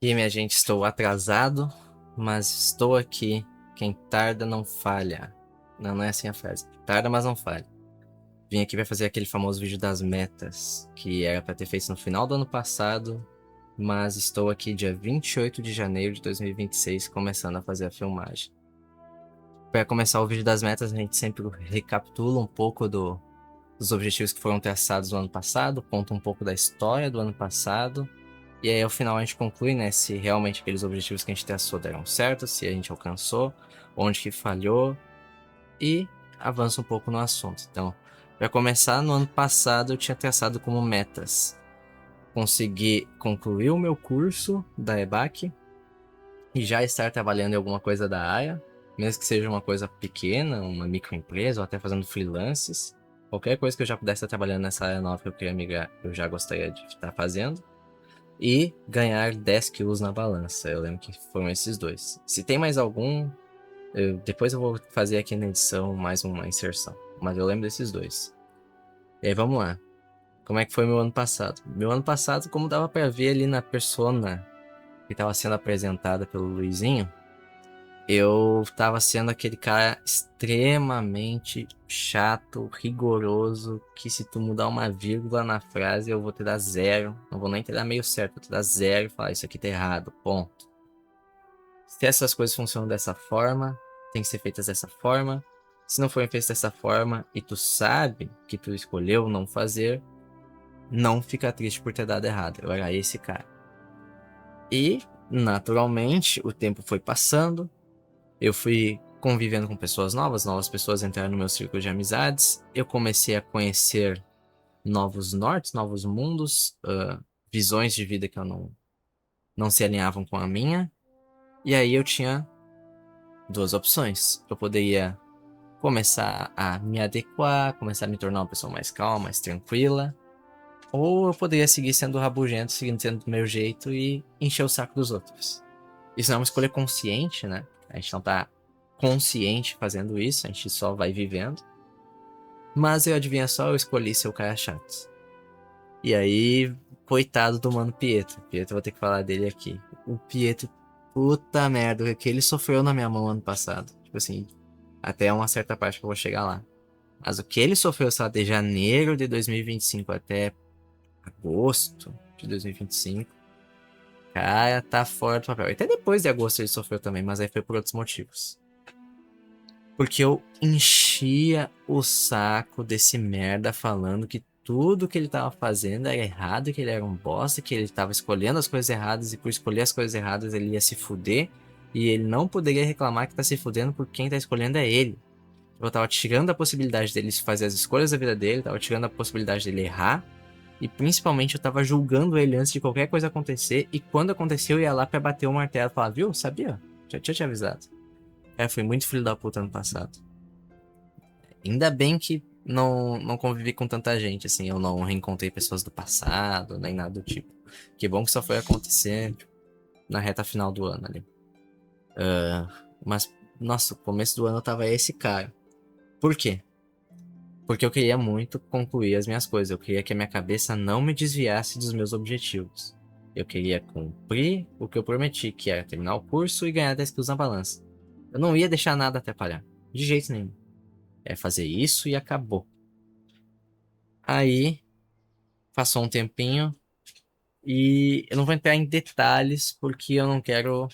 E minha gente, estou atrasado, mas estou aqui. Quem tarda não falha. Não, não é assim a frase. Tarda, mas não falha. Vim aqui para fazer aquele famoso vídeo das metas, que era para ter feito no final do ano passado, mas estou aqui dia 28 de janeiro de 2026 começando a fazer a filmagem. Para começar o vídeo das metas, a gente sempre recapitula um pouco dos objetivos que foram traçados no ano passado, conta um pouco da história do ano passado. E aí, ao final, a gente conclui, né, se realmente aqueles objetivos que a gente traçou deram certo, se a gente alcançou, onde que falhou, e avança um pouco no assunto. Então, para começar, no ano passado eu tinha traçado como metas conseguir concluir o meu curso da EBAC e já estar trabalhando em alguma coisa da área, mesmo que seja uma coisa pequena, uma microempresa, ou até fazendo freelances. Qualquer coisa que eu já pudesse estar trabalhando nessa área nova que eu queria migrar, eu já gostaria de estar fazendo. E ganhar 10 quilos na balança. Eu lembro que foram esses dois. Se tem mais algum, depois eu vou fazer aqui na edição mais uma inserção. Mas eu lembro desses dois. E aí vamos lá. Como é que foi meu ano passado? Meu ano passado, como dava pra ver ali na persona que estava sendo apresentada pelo Luizinho, eu tava sendo aquele cara extremamente chato, rigoroso, que se tu mudar uma vírgula na frase eu vou te dar zero. Não vou nem te dar meio certo, vou te dar zero e falar isso aqui tá errado, ponto. Se essas coisas funcionam dessa forma, tem que ser feitas dessa forma. Se não forem feitas dessa forma e tu sabe que tu escolheu não fazer, não fica triste por ter dado errado. Eu era esse cara. E, naturalmente, o tempo foi passando. Eu fui convivendo com pessoas novas, novas pessoas entraram no meu círculo de amizades. Eu comecei a conhecer novos nortes, novos mundos, visões de vida que eu não se alinhavam com a minha. E aí eu tinha duas opções. Eu poderia começar a me adequar, começar a me tornar uma pessoa mais calma, mais tranquila. Ou eu poderia seguir sendo rabugento, seguindo sendo do meu jeito e encher o saco dos outros. Isso não é uma escolha consciente, né? A gente não tá consciente fazendo isso, a gente só vai vivendo. Mas eu adivinha só, eu escolhi ser o cara chato. E aí, coitado do mano Pietro. Pietro, eu vou ter que falar dele aqui. O Pietro, puta merda, o que ele sofreu na minha mão ano passado. Tipo assim, até uma certa parte que eu vou chegar lá. Mas o que ele sofreu, sabe, de janeiro de 2025 até agosto de 2025, cara, tá fora do papel. Até depois de agosto ele sofreu também, mas aí foi por outros motivos. Porque eu enchia o saco desse merda falando que tudo que ele tava fazendo era errado, que ele era um bosta, que ele tava escolhendo as coisas erradas e por escolher as coisas erradas ele ia se fuder e ele não poderia reclamar que tá se fudendo porque quem tá escolhendo é ele. Eu tava tirando a possibilidade dele fazer as escolhas da vida dele, tava tirando a possibilidade dele errar e principalmente eu tava julgando ele antes de qualquer coisa acontecer e quando aconteceu eu ia lá pra bater o martelo e falar, viu, sabia? Já tinha te avisado. Foi muito filho da puta ano passado. Ainda bem que não convivi com tanta gente, assim, eu não reencontrei pessoas do passado, nem nada do tipo. Que bom que só foi acontecer tipo, na reta final do ano ali. Mas, nossa, o começo do ano eu tava esse cara. Por quê? Porque eu queria muito concluir as minhas coisas, eu queria que a minha cabeça não me desviasse dos meus objetivos. Eu queria cumprir o que eu prometi, que era terminar o curso e ganhar 10 quilos na balança. Eu não ia deixar nada atrapalhar, de jeito nenhum. É fazer isso e acabou. Aí, passou um tempinho e eu não vou entrar em detalhes porque eu não quero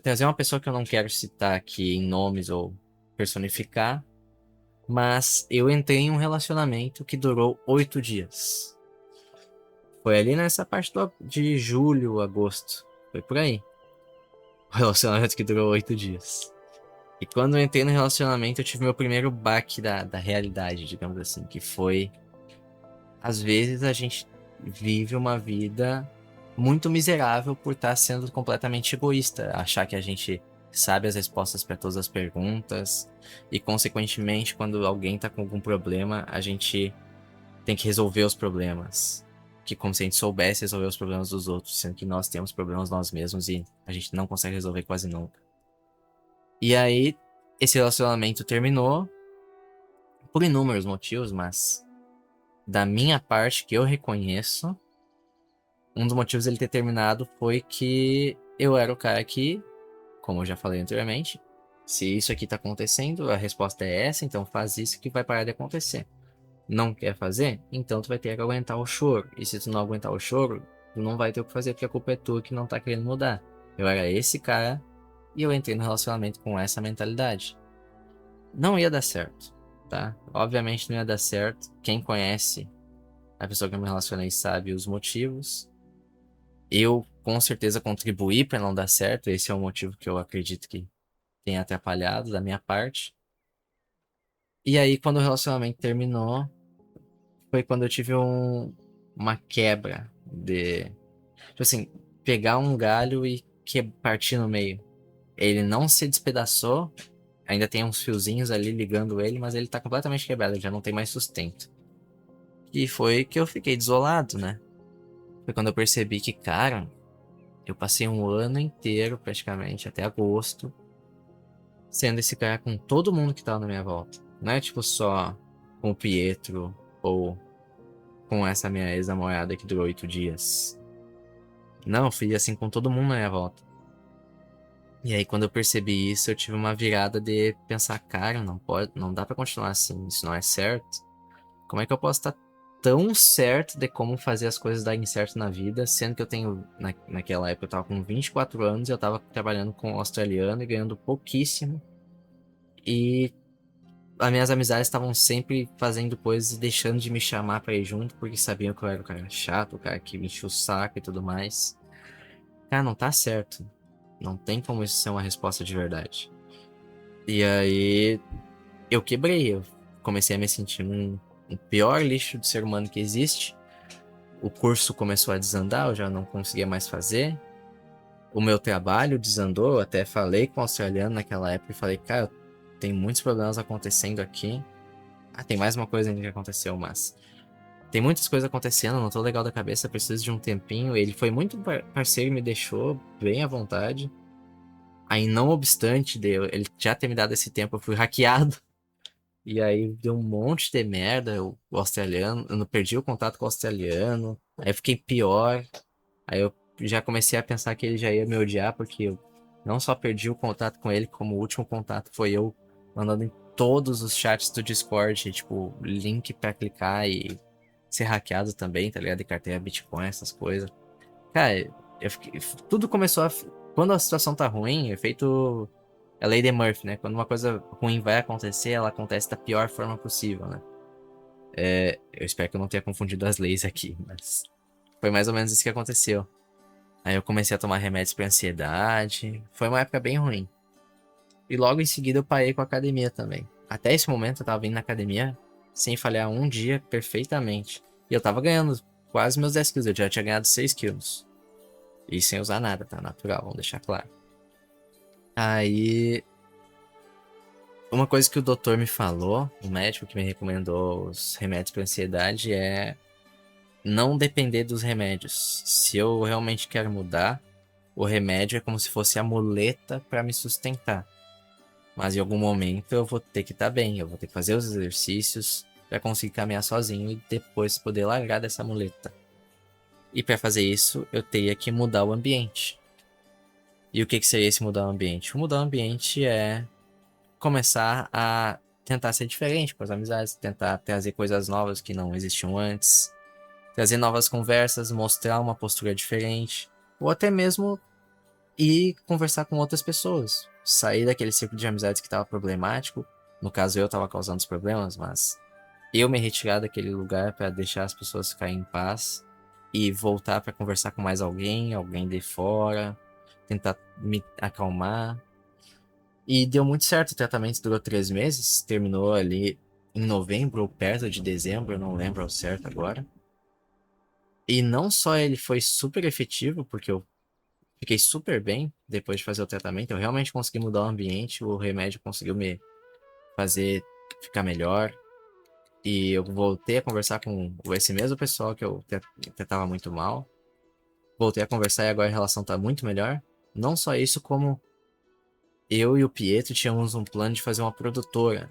trazer uma pessoa que eu não quero citar aqui em nomes ou personificar, mas eu entrei em um relacionamento que durou 8 dias. Foi ali nessa parte de julho, agosto. Foi por aí. O relacionamento que durou 8 dias. E quando eu entrei no relacionamento, eu tive meu primeiro baque da realidade, digamos assim, que foi às vezes a gente vive uma vida muito miserável por estar sendo completamente egoísta, achar que a gente sabe as respostas para todas as perguntas e, consequentemente, quando alguém está com algum problema, a gente tem que resolver os problemas. Que como se a gente soubesse resolver os problemas dos outros, sendo que nós temos problemas nós mesmos e a gente não consegue resolver quase nunca. E aí, esse relacionamento terminou por inúmeros motivos, mas da minha parte que eu reconheço, um dos motivos dele ter terminado foi que eu era o cara que, como eu já falei anteriormente, se isso aqui tá acontecendo, a resposta é essa, então faz isso que vai parar de acontecer. Não quer fazer? Então tu vai ter que aguentar o choro. E se tu não aguentar o choro, tu não vai ter o que fazer, porque a culpa é tua que não tá querendo mudar. Eu era esse cara e eu entrei no relacionamento com essa mentalidade. Não ia dar certo, tá? Obviamente não ia dar certo. Quem conhece a pessoa que eu me relacionei sabe os motivos. Eu com certeza contribuí para não dar certo. Esse é o motivo que eu acredito que tenha atrapalhado da minha parte. E aí, quando o relacionamento terminou, foi quando eu tive uma quebra de. Tipo assim, pegar um galho e partir no meio. Ele não se despedaçou, ainda tem uns fiozinhos ali ligando ele, mas ele tá completamente quebrado, ele já não tem mais sustento. E foi que eu fiquei desolado, né? Foi quando eu percebi que, cara, eu passei um ano inteiro, praticamente, até agosto, sendo esse cara com todo mundo que tava na minha volta. Não é tipo só com o Pietro ou com essa minha ex-namorada que durou 8 dias. Não, eu fui assim com todo mundo na minha volta. E aí, quando eu percebi isso, eu tive uma virada de pensar, cara, não pode, não dá pra continuar assim, isso não é certo. Como é que eu posso estar tão certo de como fazer as coisas darem certo na vida, sendo que eu tenho, naquela época eu tava com 24 anos, eu tava trabalhando com um australiano e ganhando pouquíssimo, e as minhas amizades estavam sempre fazendo coisas e deixando de me chamar pra ir junto, porque sabiam que eu era o cara chato, o cara que me enchia o saco e tudo mais. Cara, não tá certo. Não tem como isso ser uma resposta de verdade. E aí eu quebrei, eu comecei a me sentir um pior lixo de ser humano que existe. O curso começou a desandar, eu já não conseguia mais fazer. O meu trabalho desandou, eu até falei com o australiano naquela época e falei, cara, tem muitos problemas acontecendo aqui. Ah, tem mais uma coisa ainda que aconteceu, mas tem muitas coisas acontecendo, não tô legal da cabeça, preciso de um tempinho. Ele foi muito parceiro e me deixou bem à vontade. Aí, não obstante ele já ter me dado esse tempo, eu fui hackeado. E aí deu um monte de merda, o australiano, eu não perdi o contato com o australiano. Aí eu fiquei pior. Aí eu já comecei a pensar que ele já ia me odiar, porque eu não só perdi o contato com ele, como o último contato foi eu mandando em todos os chats do Discord, tipo, link pra clicar e ser hackeado também, tá ligado? De carteira Bitcoin, essas coisas. Cara, eu fiquei, tudo começou a. Quando a situação tá ruim, é feito. É lei de Murphy, né? Quando uma coisa ruim vai acontecer, ela acontece da pior forma possível, né? Eu espero que eu não tenha confundido as leis aqui, mas foi mais ou menos isso que aconteceu. Aí eu comecei a tomar remédios pra ansiedade. Foi uma época bem ruim. E logo em seguida eu parei com a academia também. Até esse momento eu tava indo na academia sem falhar um dia perfeitamente. E eu tava ganhando quase meus 10 quilos. Eu já tinha ganhado 6 quilos. E sem usar nada, tá? Natural, vamos deixar claro. Aí, uma coisa que o doutor me falou, o médico que me recomendou os remédios para ansiedade é não depender dos remédios. Se eu realmente quero mudar, o remédio é como se fosse a muleta para me sustentar. Mas em algum momento eu vou ter que estar bem, eu vou ter que fazer os exercícios para conseguir caminhar sozinho e depois poder largar dessa muleta. E para fazer isso, eu teria que mudar o ambiente. E o que seria esse mudar o ambiente? O mudar o ambiente é começar a tentar ser diferente com as amizades, tentar trazer coisas novas que não existiam antes, trazer novas conversas, mostrar uma postura diferente, ou até mesmo ir conversar com outras pessoas, sair daquele círculo de amizades que estava problemático. No caso, eu estava causando os problemas, mas eu me retirar daquele lugar para deixar as pessoas ficarem em paz e voltar para conversar com mais alguém, alguém de fora, tentar me acalmar. E deu muito certo, o tratamento durou 3 meses, terminou ali em novembro ou perto de dezembro, eu não lembro ao certo agora. E não só ele foi super efetivo, porque eu fiquei super bem depois de fazer o tratamento, eu realmente consegui mudar o ambiente, o remédio conseguiu me fazer ficar melhor. E eu voltei a conversar com esse mesmo pessoal que eu tratava muito mal. Voltei a conversar e agora a relação tá muito melhor. Não só isso, como eu e o Pietro tínhamos um plano de fazer uma produtora.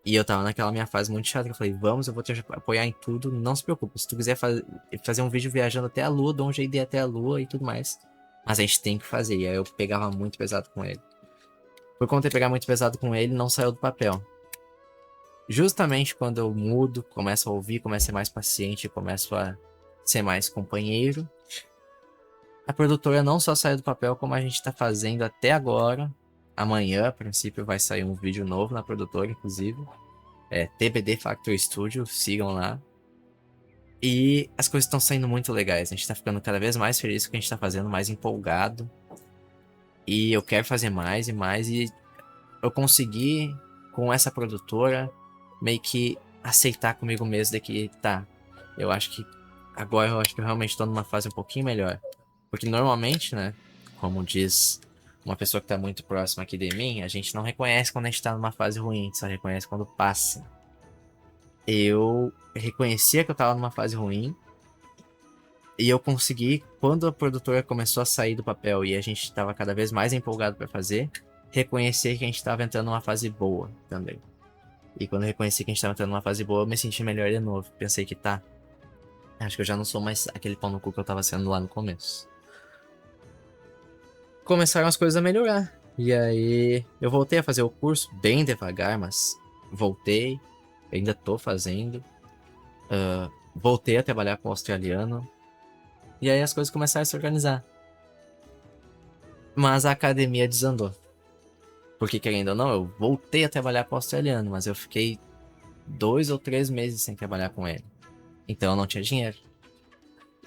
E eu tava naquela minha fase muito chata, que eu falei, vamos, eu vou te apoiar em tudo, não se preocupe. Se tu quiser fazer um vídeo viajando até a lua, dou um jeito de ir até a lua e tudo mais. Mas a gente tem que fazer. E aí eu pegava muito pesado com ele. Por conta de pegar muito pesado com ele, não saiu do papel. Justamente quando eu mudo, começo a ouvir, começo a ser mais paciente, começo a ser mais companheiro, a produtora não só saiu do papel, como a gente tá fazendo até agora. Amanhã, a princípio, vai sair um vídeo novo na produtora, inclusive. É TBD Factory Studio, sigam lá. E as coisas estão saindo muito legais. A gente tá ficando cada vez mais feliz com o que a gente tá fazendo, mais empolgado. E eu quero fazer mais e mais. E eu consegui, com essa produtora, meio que aceitar comigo mesmo de que, tá, eu acho que agora eu acho que eu realmente tô numa fase um pouquinho melhor. Porque normalmente, né, como diz uma pessoa que tá muito próxima aqui de mim, a gente não reconhece quando a gente tá numa fase ruim, a gente só reconhece quando passa. Eu reconhecia que eu tava numa fase ruim, e eu consegui, quando a produtora começou a sair do papel e a gente estava cada vez mais empolgado para fazer, reconhecer que a gente estava entrando numa fase boa também. E quando eu reconheci que a gente estava entrando numa fase boa, eu me senti melhor de novo. Pensei que tá, acho que eu já não sou mais aquele pau no cu que eu tava sendo lá no começo. Começaram as coisas a melhorar. E aí eu voltei a fazer o curso bem devagar, mas voltei. Ainda tô fazendo. Voltei a trabalhar com o australiano. E aí as coisas começaram a se organizar. Mas a academia desandou. Porque, querendo ou não, eu voltei a trabalhar com o australiano, mas eu fiquei 2 ou 3 meses sem trabalhar com ele. Então eu não tinha dinheiro.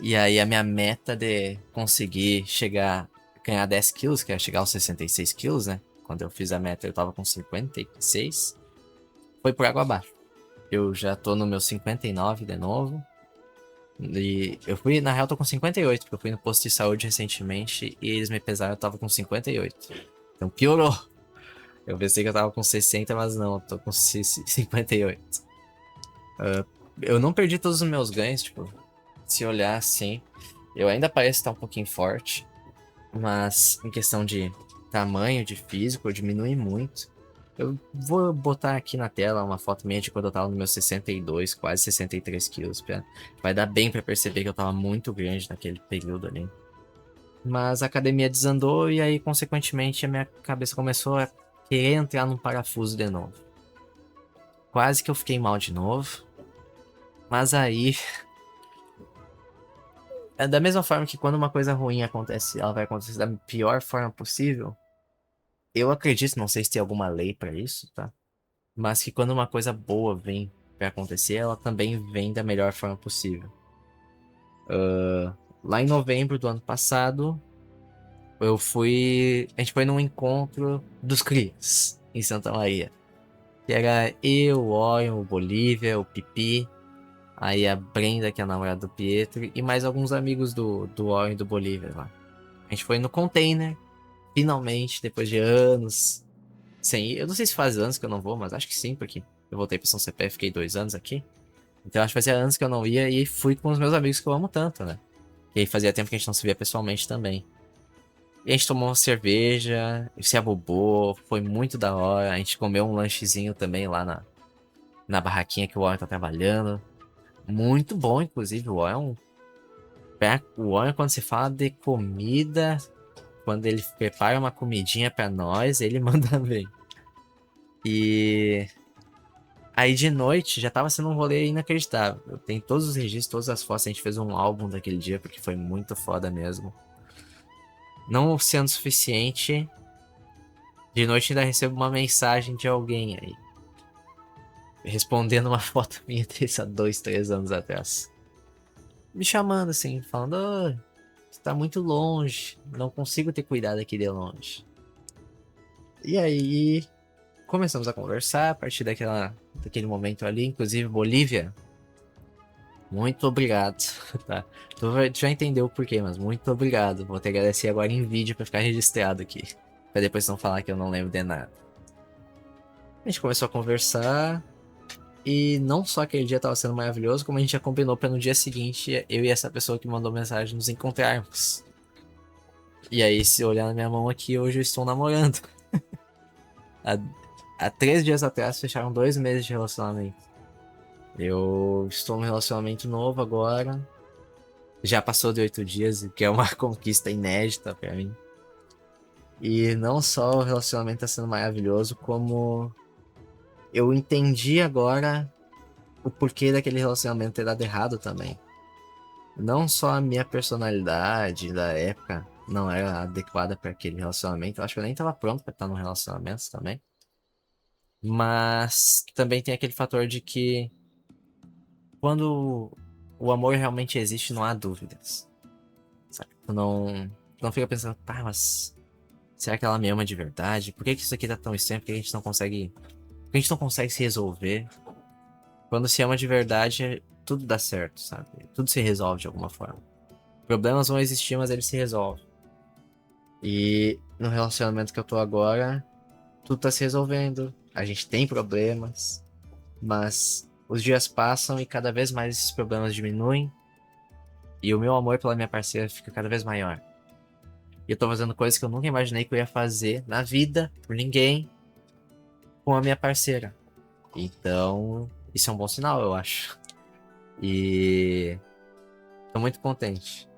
E aí a minha meta de conseguir chegar, ganhar 10 quilos, que é chegar aos 66 quilos, né? Quando eu fiz a meta eu tava com 56. Foi por água abaixo. Eu já tô no meu 59 de novo. E eu fui, na real, tô com 58, porque eu fui no posto de saúde recentemente e eles me pesaram, eu tava com 58. Então piorou. Eu pensei que eu tava com 60, mas não, eu tô com 58. Eu não perdi todos os meus ganhos, tipo, se olhar assim, eu ainda pareço estar um pouquinho forte, mas em questão de tamanho, de físico, eu diminui muito. Eu vou botar aqui na tela uma foto minha de quando eu tava no meu 62, quase 63 quilos. Vai dar bem pra perceber que eu tava muito grande naquele período ali. Mas a academia desandou e aí, consequentemente, a minha cabeça começou a querer entrar num parafuso de novo. Quase que eu fiquei mal de novo. Mas aí, é da mesma forma que quando uma coisa ruim acontece, ela vai acontecer da pior forma possível. Eu acredito, não sei se tem alguma lei pra isso, tá? Mas que quando uma coisa boa vem pra acontecer, ela também vem da melhor forma possível. Lá em novembro do ano passado, eu fui. A gente foi num encontro dos Crias, em Santa Maria. Que era eu, o Orion, o Bolívia, o Pipi. Aí a Brenda, que é a namorada do Pietro, e mais alguns amigos do Orion e do Bolívia lá. A gente foi no container, finalmente, depois de anos sem ir. Eu não sei se faz anos que eu não vou, mas acho que sim, porque eu voltei pra São Cepé e fiquei 2 anos aqui. Então acho que fazia anos que eu não ia e fui com os meus amigos que eu amo tanto, né? E aí fazia tempo que a gente não se via pessoalmente também. E a gente tomou uma cerveja, se abobou, foi muito da hora. A gente comeu um lanchezinho também lá na barraquinha que o Orion tá trabalhando. Muito bom, inclusive. O Orion, quando se fala de comida, quando ele prepara uma comidinha pra nós, ele manda bem. E aí de noite já tava sendo um rolê inacreditável. Eu tenho todos os registros, todas as fotos. A gente fez um álbum daquele dia, porque foi muito foda mesmo. Não sendo suficiente, de noite ainda recebo uma mensagem de alguém aí. Respondendo uma foto minha desse há 2, 3 anos atrás. Me chamando assim, falando: "Ô, você tá muito longe, não consigo ter cuidado aqui de longe." E aí começamos a conversar a partir daquele momento ali. Inclusive, Bolívia, muito obrigado. Tá? Tu já entendeu o porquê, mas muito obrigado. Vou te agradecer agora em vídeo pra ficar registrado aqui. Pra depois não falar que eu não lembro de nada. A gente começou a conversar. E não só aquele dia tava sendo maravilhoso, como a gente já combinou pra no dia seguinte eu e essa pessoa que mandou mensagem nos encontrarmos. E aí, se olhar na minha mão aqui, hoje eu estou namorando. A, há 3 dias atrás fecharam 2 meses de relacionamento. Eu estou num relacionamento novo agora. Já passou de 8 dias, o que é uma conquista inédita pra mim. E não só o relacionamento tá sendo maravilhoso, como eu entendi agora o porquê daquele relacionamento ter dado errado também. Não só a minha personalidade da época não era adequada para aquele relacionamento. Eu acho que eu nem tava pronto para estar num relacionamento também. Mas também tem aquele fator de que quando o amor realmente existe, não há dúvidas. Sabe? Tu não fica pensando, pá, mas será que ela me ama de verdade? Por que que isso aqui tá tão estranho? Por que a gente não consegue. Por que a gente não consegue se resolver? Quando se ama de verdade, tudo dá certo, sabe? Tudo se resolve de alguma forma. Problemas vão existir, mas eles se resolvem. E no relacionamento que eu tô agora, tudo tá se resolvendo. A gente tem problemas, mas os dias passam e cada vez mais esses problemas diminuem. E o meu amor pela minha parceira fica cada vez maior. E eu tô fazendo coisas que eu nunca imaginei que eu ia fazer na vida, por ninguém, com a minha parceira. Então, isso é um bom sinal, eu acho. E tô muito contente.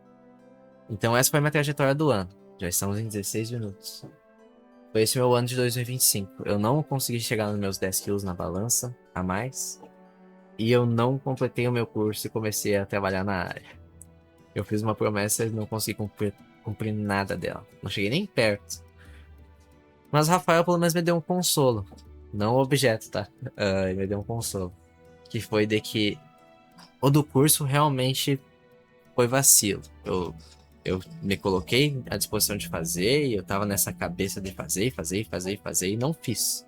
Então, essa foi a minha trajetória do ano. Já estamos em 16 minutos. Foi esse meu ano de 2025. Eu não consegui chegar nos meus 10 quilos na balança a mais. E eu não completei o meu curso e comecei a trabalhar na área. Eu fiz uma promessa e não consegui cumprir nada dela. Não cheguei nem perto. Mas o Rafael pelo menos me deu um consolo. Não o objeto, tá? Ele me deu um consolo. Que foi de que o do curso realmente foi vacilo. Eu me coloquei à disposição de fazer e eu tava nessa cabeça de fazer e não fiz.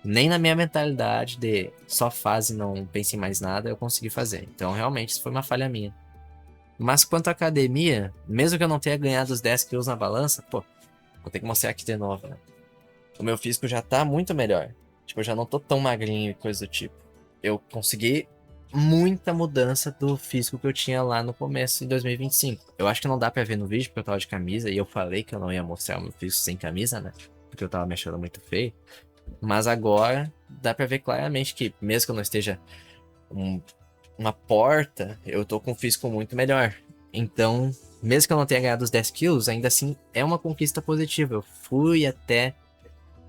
Nem na minha mentalidade de só faz e não pense em mais nada, eu consegui fazer. Então, realmente, isso foi uma falha minha. Mas quanto à academia, mesmo que eu não tenha ganhado os 10 quilos na balança, pô, vou ter que mostrar aqui de novo, né? O meu físico já tá muito melhor. Tipo, eu já não tô tão magrinho e coisa do tipo. Eu consegui muita mudança do físico que eu tinha lá no começo, em 2025. Eu acho que não dá pra ver no vídeo, porque eu tava de camisa, e eu falei que eu não ia mostrar o meu físico sem camisa, né? Porque eu tava me achando muito feio. Mas agora dá pra ver claramente que, mesmo que eu não esteja uma porta, eu tô com um físico muito melhor. Então, mesmo que eu não tenha ganhado os 10 quilos, ainda assim é uma conquista positiva. Eu fui até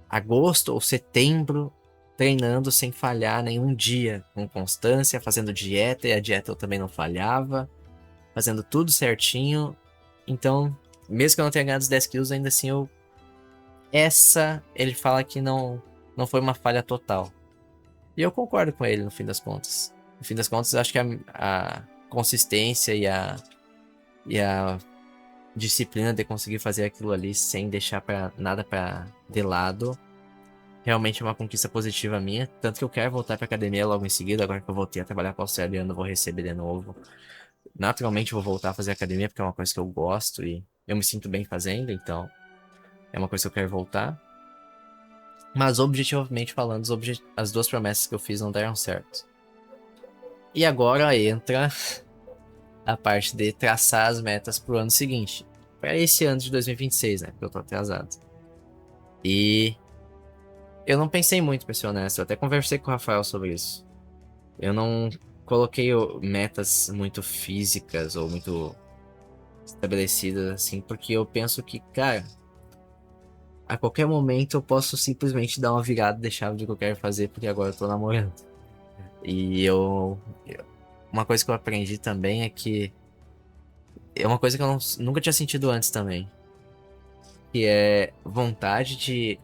agosto ou setembro treinando sem falhar nenhum dia, com constância, fazendo dieta, e a dieta eu também não falhava, fazendo tudo certinho. Então, mesmo que eu não tenha ganhado os 10 quilos, ainda assim ele fala que não foi uma falha total. E eu concordo com ele no fim das contas. No fim das contas, eu acho que a consistência e a disciplina de conseguir fazer aquilo ali sem deixar nada de lado realmente é uma conquista positiva minha. Tanto que eu quero voltar pra academia logo em seguida, agora que eu voltei a trabalhar com o australiano, eu vou receber de novo. Naturalmente, eu vou voltar a fazer academia porque é uma coisa que eu gosto e eu me sinto bem fazendo, então é uma coisa que eu quero voltar. Mas objetivamente falando, as duas promessas que eu fiz não deram certo. E agora entra a parte de traçar as metas pro ano seguinte. Para esse ano de 2026, né? Porque eu tô atrasado. E eu não pensei muito, pra ser honesto. Eu até conversei com o Rafael sobre isso. Eu não coloquei metas muito físicas ou muito estabelecidas assim, porque eu penso que, cara, a qualquer momento eu posso simplesmente dar uma virada de chave do que eu quero fazer, porque agora eu tô namorando. E uma coisa que eu aprendi também é que é uma coisa que eu nunca tinha sentido antes também, que é vontade de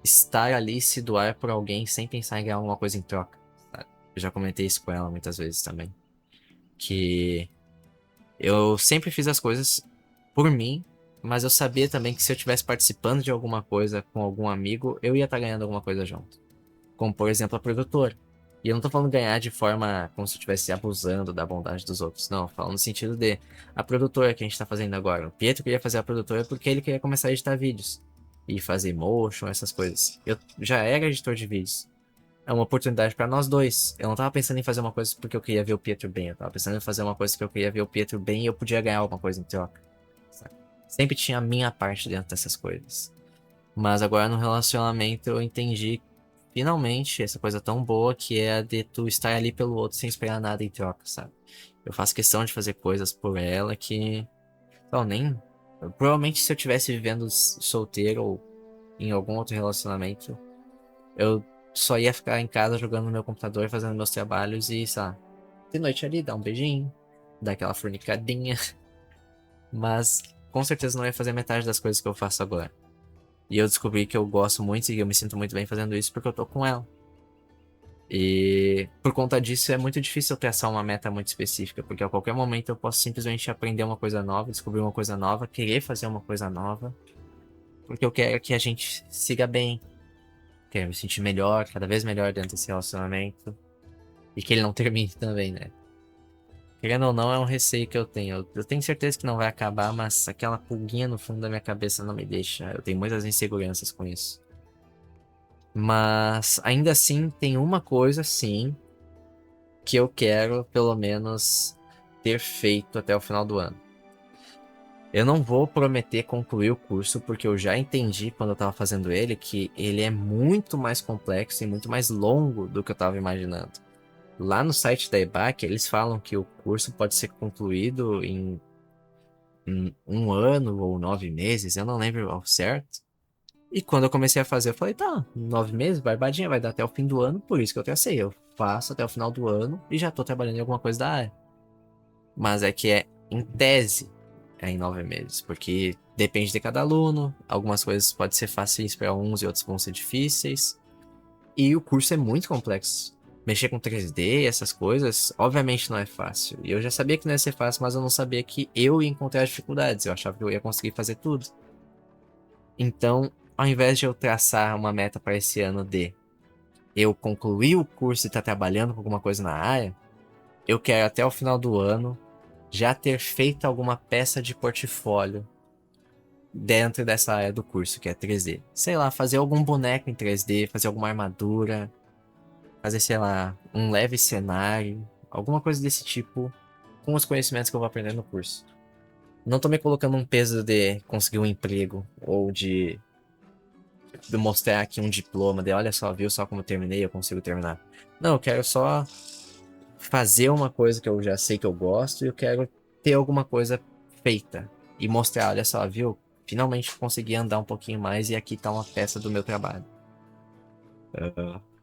estar ali e se doar por alguém sem pensar em ganhar alguma coisa em troca, sabe? Eu já comentei isso com ela muitas vezes também, que eu sempre fiz as coisas por mim, mas eu sabia também que se eu estivesse participando de alguma coisa com algum amigo, eu ia estar ganhando alguma coisa junto. Como, por exemplo, a produtora. E eu não tô falando ganhar de forma como se eu estivesse abusando da bondade dos outros. Não, falando no sentido de a produtora que a gente tá fazendo agora. O Pietro queria fazer a produtora porque ele queria começar a editar vídeos. E fazer motion, essas coisas. Eu já era editor de vídeos. É uma oportunidade pra nós dois. Eu não tava pensando em fazer uma coisa porque eu queria ver o Pietro bem. Eu tava pensando em fazer uma coisa porque eu queria ver o Pietro bem e eu podia ganhar alguma coisa em troca. Sabe? Sempre tinha a minha parte dentro dessas coisas. Mas agora no relacionamento eu entendi finalmente essa coisa tão boa que é a de tu estar ali pelo outro sem esperar nada em troca, sabe? Eu faço questão de fazer coisas por ela que. Então, nem. Provavelmente se eu tivesse vivendo solteiro ou em algum outro relacionamento, eu só ia ficar em casa jogando no meu computador, fazendo meus trabalhos e, sabe, de noite ali, dar um beijinho, dar aquela fornicadinha. Mas com certeza não ia fazer metade das coisas que eu faço agora. E eu descobri que eu gosto muito e eu me sinto muito bem fazendo isso porque eu tô com ela. E por conta disso é muito difícil eu traçar uma meta muito específica, porque a qualquer momento eu posso simplesmente aprender uma coisa nova, descobrir uma coisa nova, querer fazer uma coisa nova, porque eu quero que a gente siga bem, quero me sentir melhor, cada vez melhor dentro desse relacionamento, e que ele não termine também, né? Querendo ou não, é um receio que eu tenho. Eu tenho certeza que não vai acabar, mas aquela pulguinha no fundo da minha cabeça não me deixa. Eu tenho muitas inseguranças com isso. Mas ainda assim, tem uma coisa, sim, que eu quero, pelo menos, ter feito até o final do ano. Eu não vou prometer concluir o curso, porque eu já entendi quando eu tava fazendo ele que ele é muito mais complexo e muito mais longo do que eu tava imaginando. Lá no site da EBAC, eles falam que o curso pode ser concluído em um ano ou 9 meses, eu não lembro ao certo. E quando eu comecei a fazer, eu falei, tá, 9 meses, barbadinha, vai dar até o fim do ano, por isso que eu tracei. Eu faço até o final do ano e já tô trabalhando em alguma coisa da área. Mas é que em tese, é em 9 meses, porque depende de cada aluno, algumas coisas podem ser fáceis para uns e outros vão ser difíceis. E o curso é muito complexo. Mexer com 3D, essas coisas, obviamente não é fácil. E eu já sabia que não ia ser fácil, mas eu não sabia que eu ia encontrar dificuldades. Eu achava que eu ia conseguir fazer tudo. Então, ao invés de eu traçar uma meta para esse ano de eu concluir o curso e estar trabalhando com alguma coisa na área, eu quero até o final do ano já ter feito alguma peça de portfólio dentro dessa área do curso, que é 3D. Sei lá, fazer algum boneco em 3D, fazer alguma armadura, fazer, sei lá, um leve cenário, alguma coisa desse tipo, com os conhecimentos que eu vou aprender no curso. Não tô me colocando um peso de conseguir um emprego ou de mostrar aqui um diploma de olha só, viu só como eu terminei, eu consigo terminar. Não, eu quero só fazer uma coisa que eu já sei que eu gosto e eu quero ter alguma coisa feita e mostrar, olha só, viu? Finalmente consegui andar um pouquinho mais e aqui tá uma peça do meu trabalho.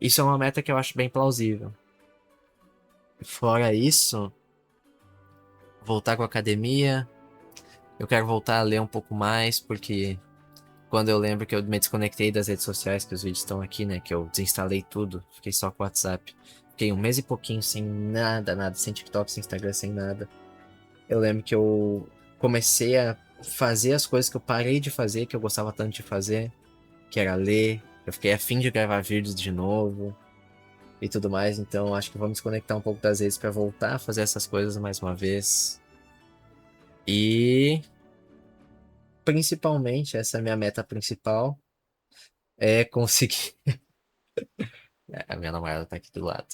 Isso é uma meta que eu acho bem plausível. Fora isso, voltar com a academia, eu quero voltar a ler um pouco mais, porque quando eu lembro que eu me desconectei das redes sociais, que os vídeos estão aqui, né? Que eu desinstalei tudo, fiquei só com o WhatsApp. Fiquei um mês e pouquinho sem nada, sem TikTok, sem Instagram, sem nada. Eu lembro que eu comecei a fazer as coisas que eu parei de fazer, que eu gostava tanto de fazer, que era ler. Eu fiquei afim de gravar vídeos de novo e tudo mais, então acho que vou me desconectar um pouco das redes para voltar a fazer essas coisas mais uma vez. E principalmente, essa é a minha meta principal, é conseguir. A minha namorada tá aqui do lado.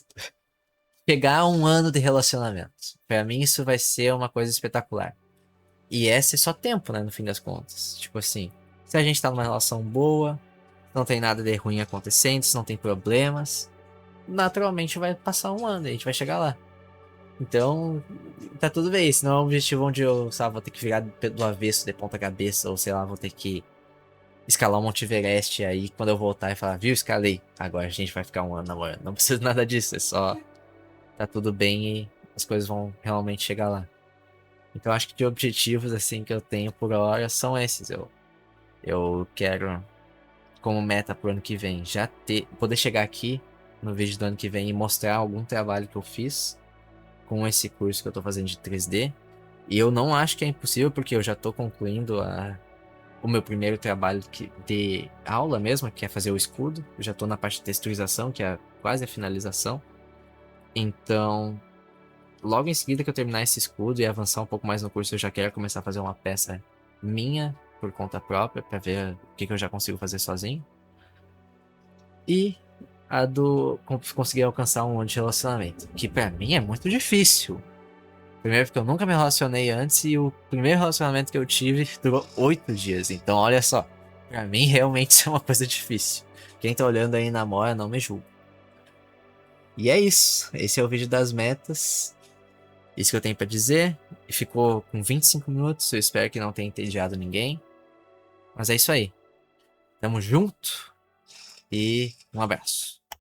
Chegar a um ano de relacionamento. Pra mim, isso vai ser uma coisa espetacular. E esse é só tempo, né? No fim das contas. Tipo assim, se a gente tá numa relação boa, não tem nada de ruim acontecendo, se não tem problemas, naturalmente vai passar um ano e a gente vai chegar lá. Então, tá tudo bem. Se não é um objetivo onde eu, sabe, vou ter que virar do avesso de ponta cabeça, ou sei lá, vou ter que escalar o Monte Everest aí quando eu voltar e falar, viu, escalei. Agora a gente vai ficar um ano namorando. Não precisa de nada disso, é só tá tudo bem e as coisas vão realmente chegar lá. Então acho que de objetivos assim que eu tenho por hora são esses. Eu quero como meta pro ano que vem já poder chegar aqui no vídeo do ano que vem e mostrar algum trabalho que eu fiz com esse curso que eu tô fazendo de 3D. E eu não acho que é impossível porque eu já tô concluindo o meu primeiro trabalho de aula mesmo, que é fazer o escudo. Eu já tô na parte de texturização, que é quase a finalização. Então, logo em seguida que eu terminar esse escudo e avançar um pouco mais no curso, eu já quero começar a fazer uma peça minha, por conta própria, pra ver o que eu já consigo fazer sozinho. E a do conseguir alcançar um ano de relacionamento, que pra mim é muito difícil. Primeiro porque eu nunca me relacionei antes e o primeiro relacionamento que eu tive durou 8 dias, então olha só. Pra mim, realmente, isso é uma coisa difícil. Quem tá olhando aí na mora, não me julga. E é isso. Esse é o vídeo das metas. Isso que eu tenho pra dizer. E ficou com 25 minutos. Eu espero que não tenha entediado ninguém. Mas é isso aí. Tamo junto. E um abraço.